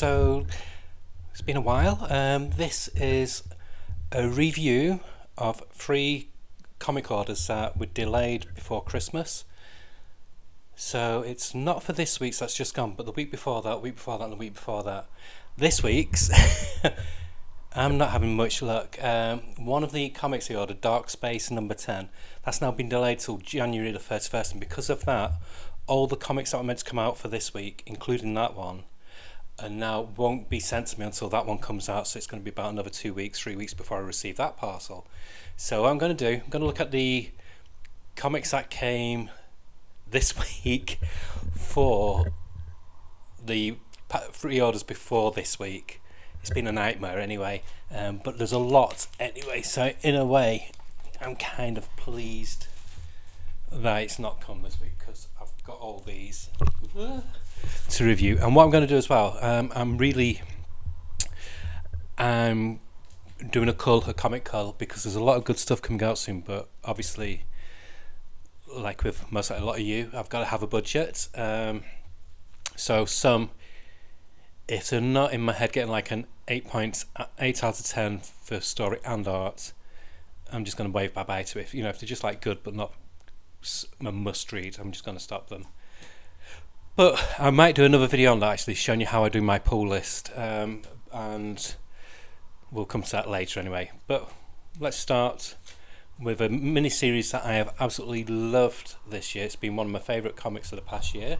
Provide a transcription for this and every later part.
So it's been a while. This is a review of 3 comic orders that were delayed before Christmas. So it's not for this week's that's just gone, but the week before that, week before that, and the week before that. This week's, I'm not having much luck. One of the comics he ordered, Dark Space number 10, that's now been delayed till January the 31st, and because of that, all the comics that were meant to come out for this week, including that one, and now won't be sent to me until that one comes out, so it's going to be about another 2 weeks, 3 weeks before I receive that parcel. So what I'm going to do, I'm going to look at the comics that came this week for the pre-orders before this week. It's been a nightmare anyway, but there's a lot anyway, so in a way I'm kind of pleased that it's not come this week because I've got all these to review. And what I'm going to do as well, I'm doing a comic cull, because there's a lot of good stuff coming out soon, but obviously, like with a lot of you, I've got to have a budget. So some, if they're not in my head getting like an 8 out of 10 for story and art, I'm just going to wave bye-bye to it. If they're just like good but not a must read, I'm just going to stop them. But I might do another video on that, actually, showing you how I do my pull list, and we'll come to that later anyway. But let's start with a mini-series that I have absolutely loved this year. It's been one of my favourite comics of the past year,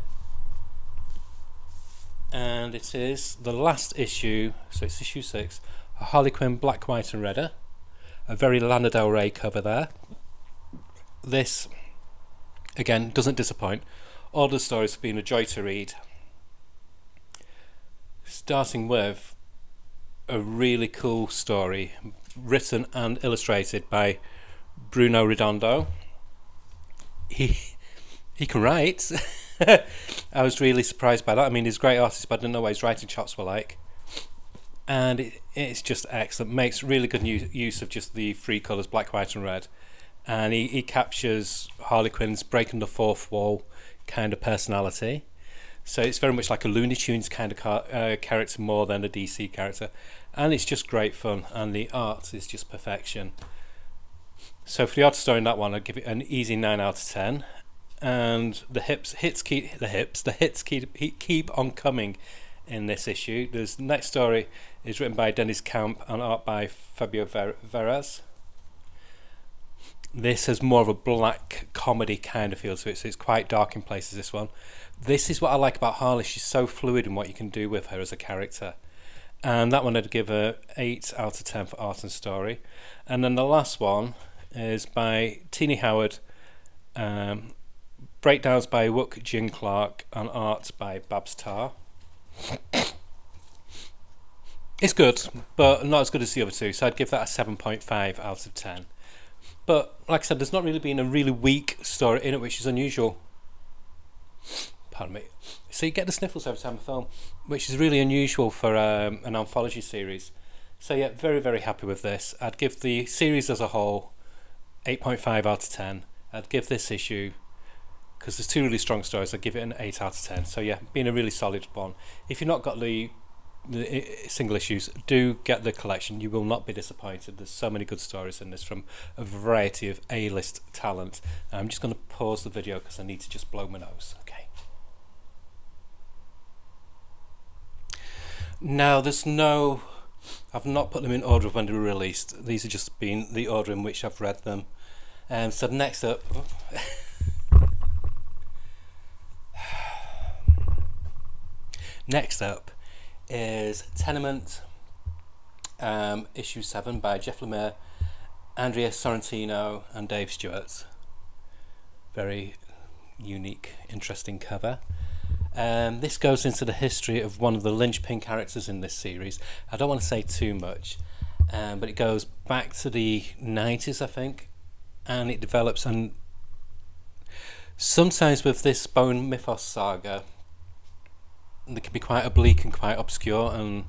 and it is the last issue, so it's issue 6, Harley Quinn Black, White and Redder. A very Lana Del Rey cover there. This, again, doesn't disappoint. All the stories have been a joy to read, starting with a really cool story written and illustrated by Bruno Redondo. He can write. I was really surprised by that. I mean, he's a great artist, but I didn't know what his writing chops were like. And it's just excellent. Makes really good use of just the 3 colours, black, white and red. And he captures Harley Quinn's breaking the fourth wall kind of personality. So it's very much like a Looney Tunes kind of character more than a DC character. And it's just great fun, and the art is just perfection. So for the art story in that one, I'd give it an easy 9 out of 10. And the hits keep on coming in this issue. The next story is written by Dennis Camp and art by Fabio Veras. This has more of a black comedy kind of feel to it, so it's quite dark in places, this one. This is what I like about Harley. She's so fluid in what you can do with her as a character. And that one I'd give her 8 out of 10 for art and story. And then the last one is by Tini Howard, breakdowns by Wook Jin Clark, and art by Babs Tarr. It's good, but not as good as the other two, so I'd give that a 7.5 out of 10. But like I said, there's not really been a really weak story in it, which is unusual. Pardon me. So you get the sniffles every time I film, which is really unusual for an anthology series. So yeah, very, very happy with this. I'd give the series as a whole 8.5 out of 10. I'd give this issue, because there's 2 really strong stories, I'd give it an 8 out of 10. So yeah, been a really solid one. If you've not got the single issues, do get the collection. You will not be disappointed. There's so many good stories in this from a variety of A-list talent. I'm just going to pause the video because I need to just blow my nose. Okay. Now I've not put them in order of when they were released. These have just been the order in which I've read them. So next up, is Tenement, issue 7 by Jeff Lemire, Andrea Sorrentino and Dave Stewart. Very unique, interesting cover. This goes into the history of one of the linchpin characters in this series. I don't want to say too much, but it goes back to the 90s, I think, and it develops. And sometimes with this Bone Mythos saga, they can be quite oblique and quite obscure, and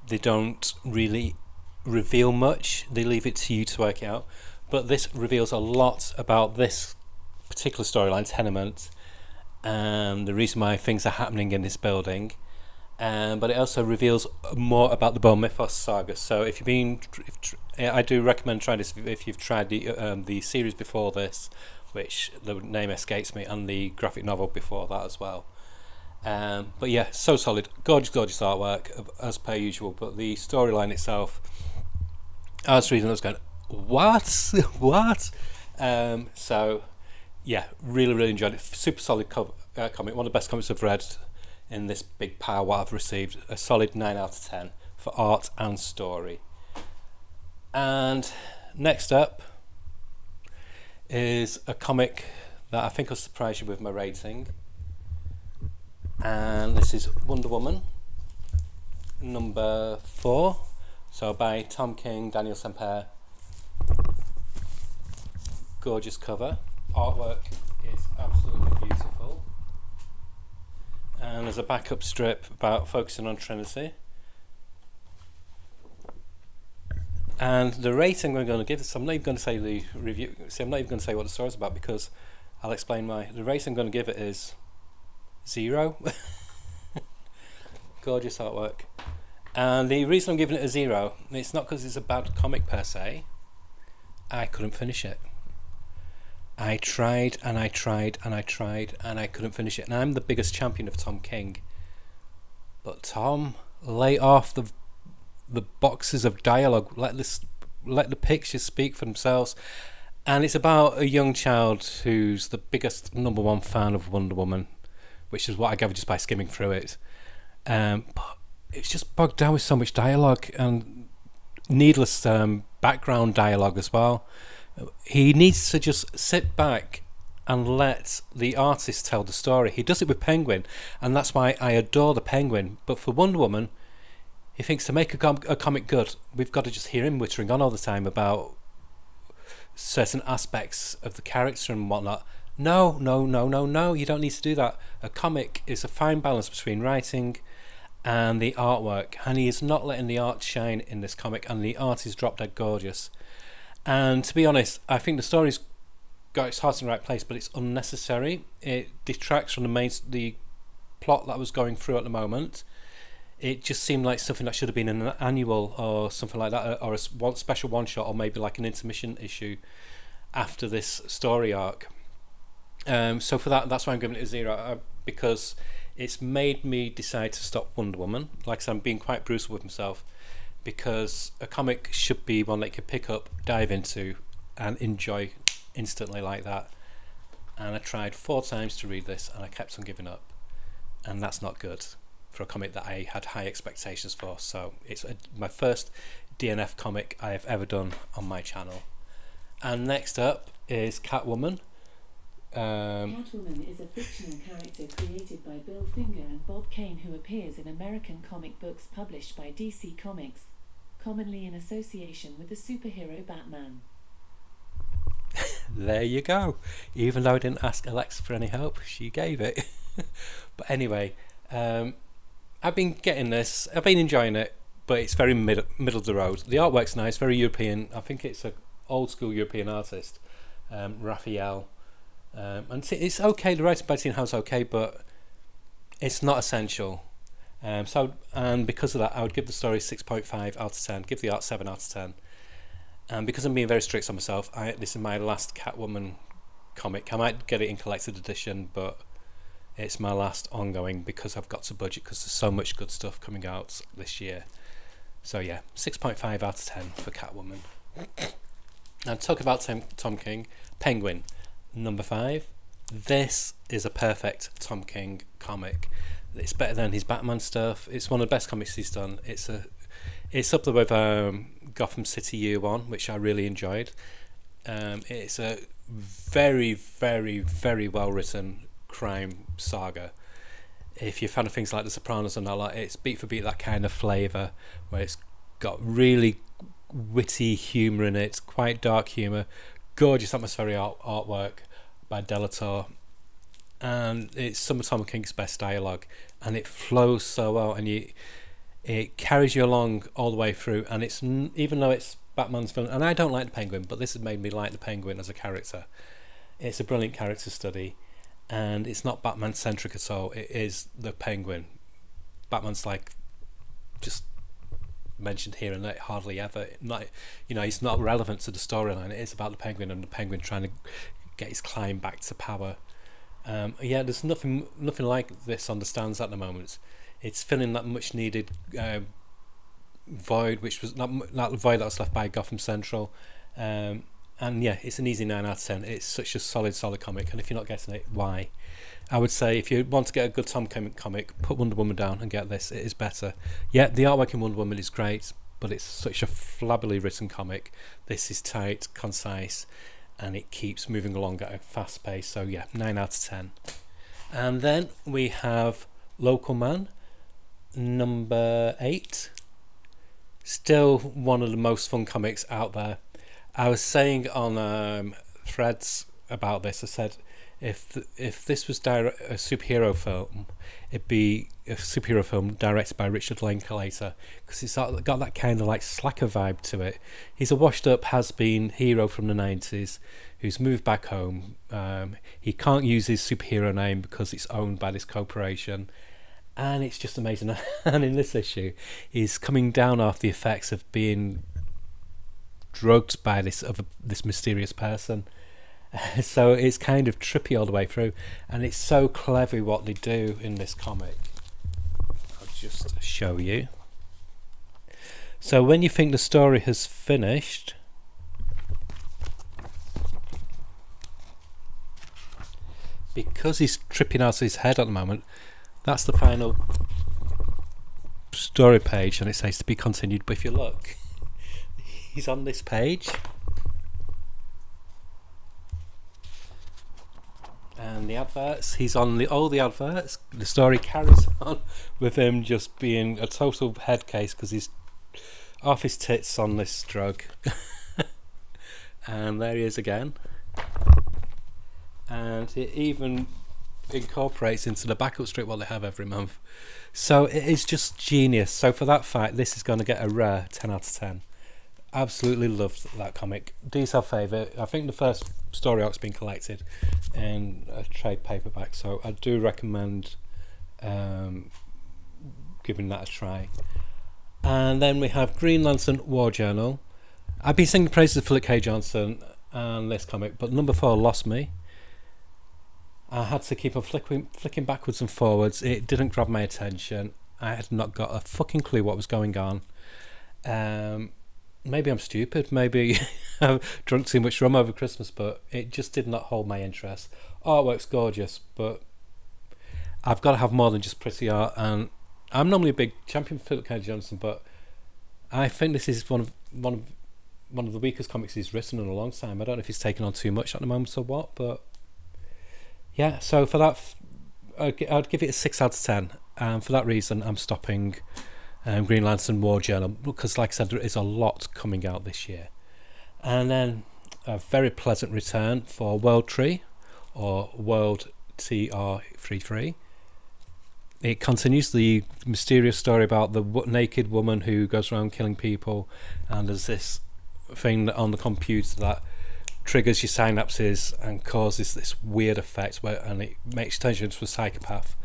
they don't really reveal much. They leave it to you to work it out. But this reveals a lot about this particular storyline, Tenement, and the reason why things are happening in this building, but it also reveals more about the Bone Mythos saga. So if you've been, I do recommend trying this if you've tried the series before this, which the name escapes me, and the graphic novel before that as well. But yeah, so solid, gorgeous artwork as per usual. But the storyline itself, I was reading, I was going, what, what? So yeah, really enjoyed it. Super solid comic, one of the best comics I've read in this big pile what I've received. A solid 9 out of 10 for art and story. And next up is a comic that I think will surprise you with my rating, and this is Wonder Woman number 4, so by Tom King, Daniel Sampere. Gorgeous cover, artwork is absolutely beautiful, and there's a backup strip about focusing on Trinity. And the rating I'm going to give this, I'm not even going to say the review, I'm not even going to say what the story's about, because I'll explain why. The rating I'm going to give it is 0. Gorgeous artwork. And the reason I'm giving it a 0, it's not because it's a bad comic per se. I couldn't finish it. I tried and I tried and I tried and I couldn't finish it. And I'm the biggest champion of Tom King. But Tom, lay off the boxes of dialogue. Let the pictures speak for themselves. And it's about a young child who's the biggest #1 fan of Wonder Woman, which is what I gathered just by skimming through it. But it's just bogged down with so much dialogue and needless background dialogue as well. He needs to just sit back and let the artist tell the story. He does it with Penguin, and that's why I adore the Penguin. But for Wonder Woman, he thinks to make a comic good, we've got to just hear him wittering on all the time about certain aspects of the character and whatnot. No, you don't need to do that. A comic is a fine balance between writing and the artwork, and he is not letting the art shine in this comic, and the art is drop dead gorgeous. And to be honest, I think the story's got its heart in the right place, but it's unnecessary. It detracts from the plot that was going through at the moment. It just seemed like something that should have been an annual or something like that, or a special one shot, or maybe like an intermission issue after this story arc. So for that's why I'm giving it a 0, because it's made me decide to stop Wonder Woman. Like I said, I'm being quite brutal with myself, because a comic should be one that you can pick up, dive into, and enjoy instantly like that. And I tried 4 times to read this, and I kept on giving up, and that's not good for a comic that I had high expectations for. So it's my first DNF comic I have ever done on my channel. And next up is Catwoman. Catwoman is a fictional character created by Bill Finger and Bob Kane, who appears in American comic books published by DC Comics, commonly in association with the superhero Batman. There you go. Even though I didn't ask Alexa for any help, she gave it. But anyway, I've been getting this, I've been enjoying it, but it's very middle of the road. The artwork's nice, very European. I think it's an old school European artist, Raphael. And it's okay, the writing by Teen House okay, but it's not essential. And because of that, I would give the story 6.5 out of 10, give the art 7 out of 10. And because I'm being very strict on myself, this is my last Catwoman comic. I might get it in collected edition, but it's my last ongoing, because I've got to budget, because there's so much good stuff coming out this year. So yeah, 6.5 out of 10 for Catwoman. Now talk about Tom King, Penguin, number 5. This is a perfect Tom King comic. It's better than his Batman stuff. It's one of the best comics he's done. It's up there with Gotham City Year One, which I really enjoyed. It's a very well written crime saga. If you're a fan of things like The Sopranos and all that, it's beat for beat that kind of flavour, where it's got really witty humour in it, quite dark humour, gorgeous atmospheric artwork by Delator, and it's some of Tom King's best dialogue, and it flows so well, and it carries you along all the way through. And it's, even though it's Batman's villain, and I don't like the Penguin, but this has made me like the Penguin as a character. It's a brilliant character study, and it's not Batman centric at all. It is the Penguin, Batman's like just mentioned here and there, hardly ever. Not, you know, it's not relevant to the storyline. It is about the Penguin and the Penguin trying to get his climb back to power. Yeah, there's nothing like this on the stands at the moment. It's filling that much needed void, which was not the void that was left by Gotham Central. And yeah, it's an easy 9 out of 10. It's such a solid comic, and if you're not getting it, why? I would say if you want to get a good Tom comic, put Wonder Woman down and get this. It is better. Yeah, the artwork in Wonder Woman is great, but it's such a flabbily written comic. This is tight, concise, and it keeps moving along at a fast pace. So yeah, 9 out of 10. And then we have Local Man, number 8. Still one of the most fun comics out there. I was saying on Threads about this, I said if this was a superhero film, it'd be a superhero film directed by Richard Linklater, because it's got that kind of like Slacker vibe to it. He's a washed up has-been hero from the 90s who's moved back home. He can't use his superhero name because it's owned by this corporation, and it's just amazing. And in this issue, he's coming down off the effects of being drugged by this mysterious person. So it's kind of trippy all the way through, and it's so clever what they do in this comic. I'll just show you. So when you think the story has finished, because he's tripping out of his head at the moment, that's the final story page, and it says to be continued. But if you look, he's on this page, and the adverts, he's on all the adverts. The story carries on with him just being a total head case because he's off his tits on this drug. And there he is again, and it even incorporates into the backup strip what they have every month. So it is just genius. So for that fact, this is going to get a rare 10 out of 10. Absolutely loved that comic. Do yourself a favour. I think the first story arc's been collected in a trade paperback, so I do recommend giving that a try. And then we have Green Lantern War Journal. I've been singing praises of Philip K. Johnson and this comic, but number 4 lost me. I had to keep on flicking backwards and forwards. It didn't grab my attention. I had not got a fucking clue what was going on. Maybe I'm stupid. Maybe I've drunk too much rum over Christmas, but it just did not hold my interest. Artwork's gorgeous, but I've got to have more than just pretty art. And I'm normally a big champion for Philip K. Johnson, but I think this is one of the weakest comics he's written in a long time. I don't know if he's taken on too much at the moment or what, but yeah. So for that, I'd give it a 6 out of 10. And for that reason, I'm stopping Green Lantern War Journal, because like I said, there is a lot coming out this year. And then a very pleasant return for World Tree, or World TR33. It continues the mysterious story about the naked woman who goes around killing people, and there's this thing on the computer that triggers your synapses and causes this weird effect and it turns you into a psychopath.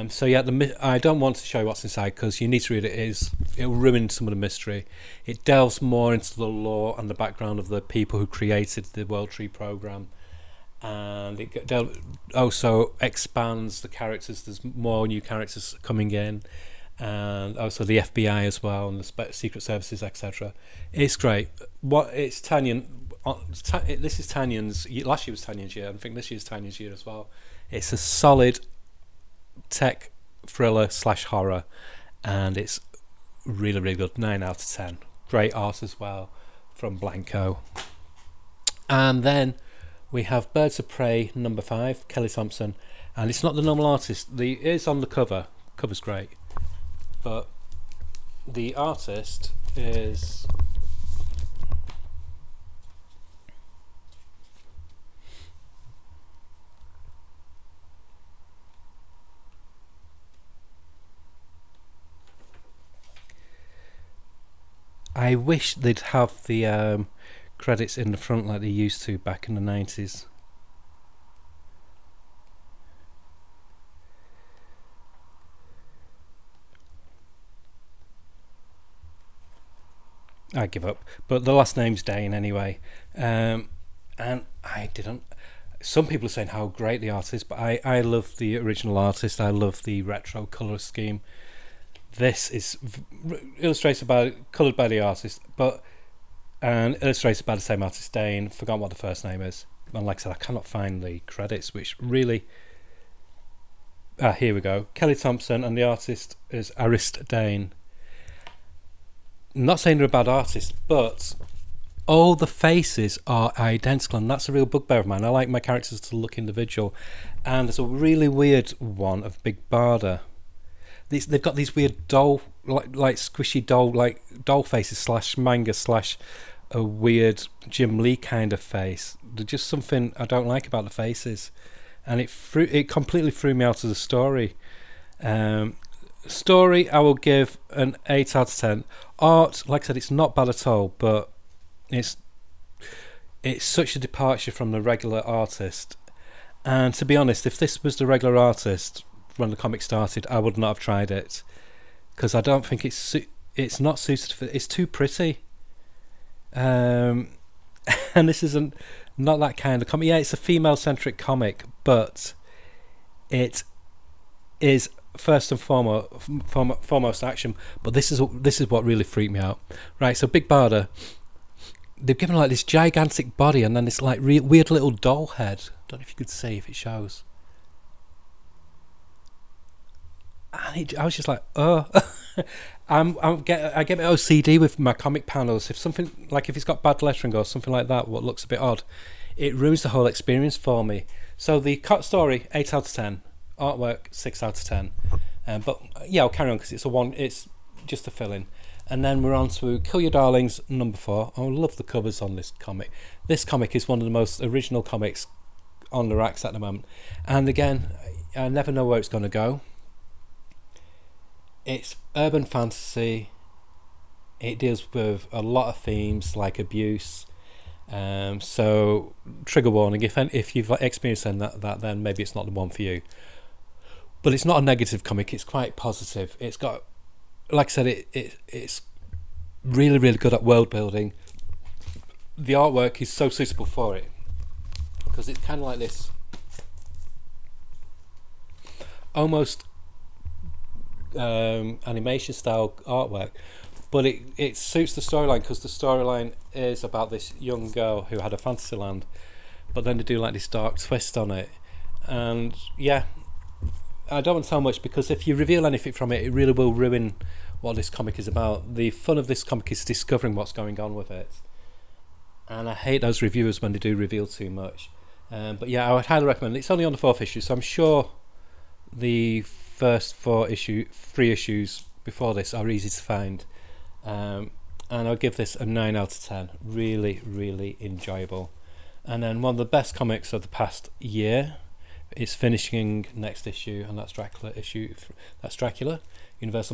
So yeah, I don't want to show you what's inside because you need to read it. It'll ruin some of the mystery. It delves more into the lore and the background of the people who created the World Tree program, and it also expands the characters. There's more new characters coming in, and also the FBI as well, and the Secret Services, etc. It's great. It's Tanyan. This is Tanyan's. Last year was Tanyan's year. I think this year's Tanyan's year as well. It's a solid tech thriller / horror, and it's really, really good. 9 out of 10. Great art as well from Blanco. And then we have Birds of Prey number 5, Kelly Thompson, and it's not the normal artist. It is on the cover. Cover's great, but the artist is I wish they'd have the credits in the front like they used to back in the 90s. I give up. But the last name's Dane anyway. And I didn't. Some people are saying how great the art is, but I love the original artist. I love the retro colour scheme. This is coloured by the artist, and illustrated by the same artist, Dane. Forgotten what the first name is. And like I said, I cannot find the credits, which really... here we go. Kelly Thompson, and the artist is Arist Dane. Not saying they're a bad artist, but all the faces are identical, and that's a real bugbear of mine. I like my characters to look individual, and there's a really weird one of Big Barda. They've got these weird doll, like squishy doll faces / manga / a weird Jim Lee kind of face. There's just something I don't like about the faces, and it completely threw me out of the story. Story, I will give an 8 out of 10. Art, like I said, it's not bad at all, but it's such a departure from the regular artist. And to be honest, if this was the regular artist when the comic started, I would not have tried it, because I don't think it's not suited for... It's too pretty. And this isn't not that kind of comic. Yeah, it's a female-centric comic, but it is first and foremost action. But this is what really freaked me out. Right, so Big Barda, they've given like this gigantic body and then this like weird little doll head. Don't know if you could see if it shows. And I was just like, oh. I get OCD with my comic panels. If it's got bad lettering or something like that, what looks a bit odd, it ruins the whole experience for me. So the story, 8 out of 10. Artwork, 6 out of 10. But yeah, I'll carry on because it's just a fill-in. And then we're on to Kill Your Darlings number 4. I love the covers on this comic. This comic is one of the most original comics on the racks at the moment. And again, I never know where it's going to go. It's urban fantasy. It deals with a lot of themes like abuse. So trigger warning, if you've experienced that, then maybe it's not the one for you. But it's not a negative comic. It's quite positive. It's got, like I said, it's really, really good at world building. The artwork is so suitable for it because it's kind of like this almost animation style artwork, but it suits the storyline because the storyline is about this young girl who had a fantasy land, but then they do like this dark twist on it. And yeah, I don't want to tell much because if you reveal anything from it, it really will ruin what this comic is about. The fun of this comic is discovering what's going on with it, and I hate those reviewers when they do reveal too much. But yeah, I would highly recommend it. It's only on the 4th issue, so I'm sure the first 3 issues before this are easy to find. And I'll give this a 9 out of 10. Really, really enjoyable. And then one of the best comics of the past year is finishing next issue, and that's Dracula issue. That's Dracula, Universal